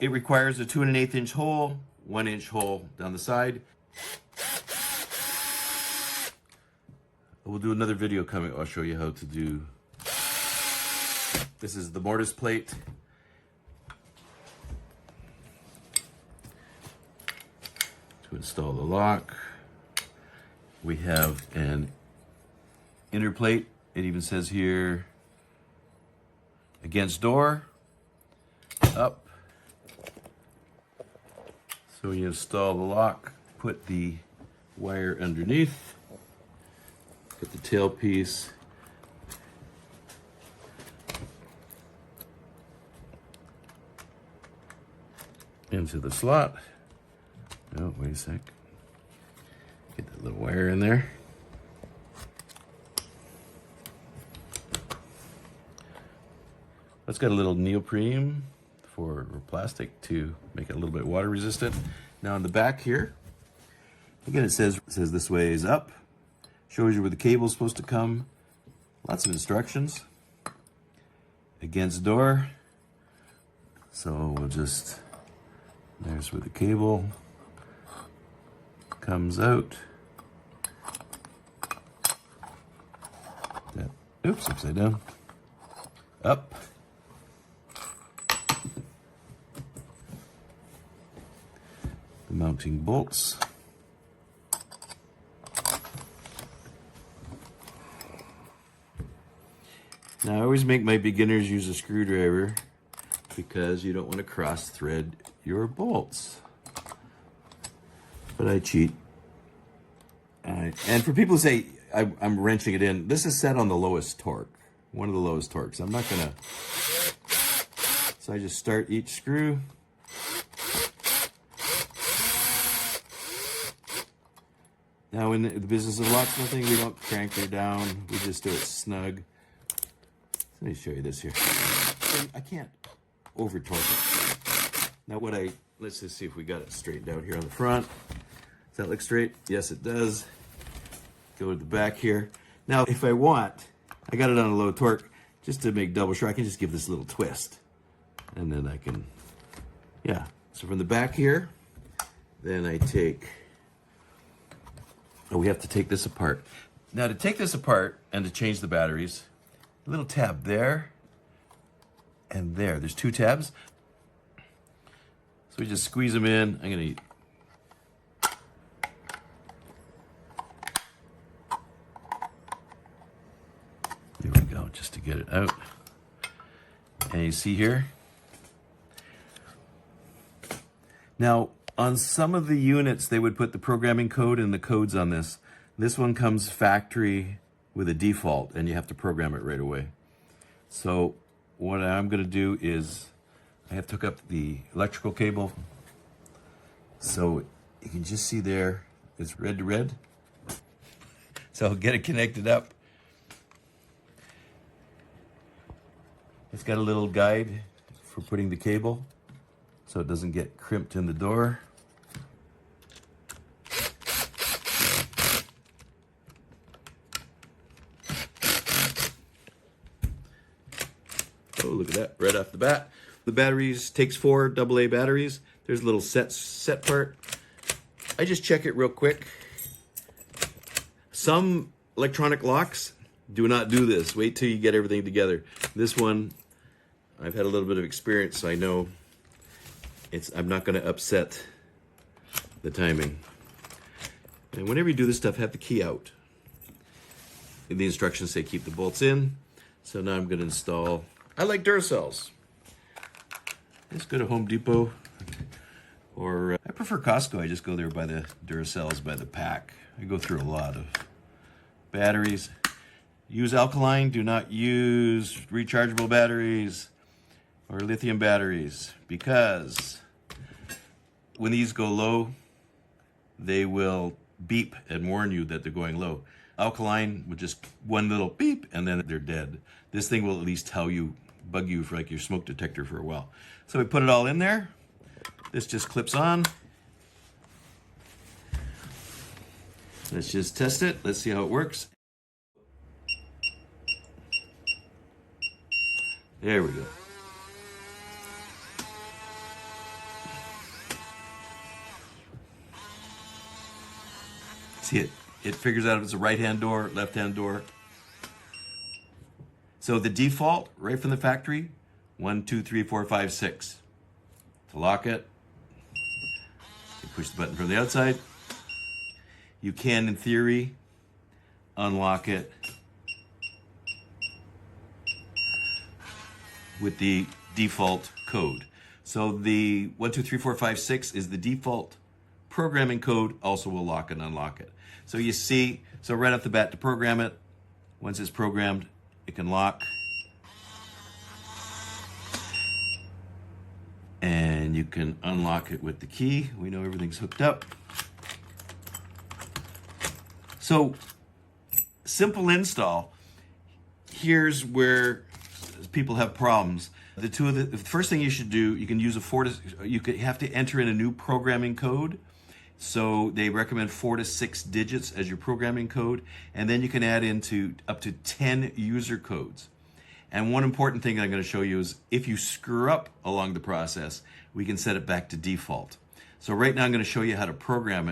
It requires a 2 1/8 inch hole, 1 inch hole down the side. We'll do another video coming. I'll show you how to do. This is the mortise plate. To install the lock. We have an inner plate. It even says here, against door, up. So you install the lock, put the wire underneath, put the tailpiece into the slot. Oh, wait a sec. Get that little wire in there. It's got a little neoprene for plastic to make it a little bit water resistant. Now on the back here, again it says this way is up. Shows you where the cable is supposed to come. Lots of instructions. Against door. So we'll just, there's where the cable comes out. That, oops, upside down. Up. The mounting bolts. Now I always make my beginners use a screwdriver because you don't want to cross thread your bolts. But I cheat. And for people who say I'm wrenching it in, this is set on the lowest torque, one of the lowest torques. I'm not gonna, so I just start each screw. Now in the business of locksmithing, we don't crank her down, we just do it snug. Let me show you this here. I can't over torque it. Now let's just see if we got it straightened out here on the front. Does that look straight? Yes, it does. Go to the back here. Now, if I want, I got it on a low torque, just to make double sure, I can just give this a little twist. And then I can, yeah. So from the back here, then I take, we have to take this apart. Now to take this apart and to change the batteries, a little tab there and there. There's 2 tabs. So we just squeeze them in. I'm gonna there we go, just to get it out. And you see here. Now, on some of the units, they would put the programming code and the codes on this. This one comes factory with a default, and you have to program it right away. So what I'm gonna do is, I have to hook up the electrical cable. So you can just see there, it's red to red. So I'll get it connected up. It's got a little guide for putting the cable so it doesn't get crimped in the door. Oh, look at that, right off the bat. The batteries, takes 4 AA batteries. There's a little set part. I just check it real quick. Some electronic locks do not do this. Wait till you get everything together. This one, I've had a little bit of experience, so I know I'm not gonna upset the timing. And whenever you do this stuff, have the key out. The instructions say keep the bolts in. So now I'm gonna install, I like Duracells. Let's go to Home Depot, or I prefer Costco. I just go there by the Duracells by the pack. I go through a lot of batteries. Use alkaline, do not use rechargeable batteries or lithium batteries, because when these go low, they will beep and warn you that they're going low. Alkaline with just one little beep and then they're dead. This thing will at least tell you, bug you for like your smoke detector for a while. So we put it all in there. This just clips on. Let's just test it. Let's see how it works. There we go. see it. It figures out if it's a right-hand door, left-hand door. So the default, right from the factory, 1, 2, 3, 4, 5, 6. To lock it, you push the button from the outside. You can, in theory, unlock it with the default code. So the 1, 2, 3, 4, 5, 6 is the default programming code, also will lock and unlock it. So you see, so right off the bat to program it, once it's programmed, it can lock. And you can unlock it with the key. We know everything's hooked up. So, simple install. Here's where people have problems. The first thing you should do, you can use you have to enter in a new programming code. So they recommend 4 to 6 digits as your programming code, and then you can add into up to 10 user codes. And one important thing I'm going to show you is if you screw up along the process, we can set it back to default. So right now I'm going to show you how to program it.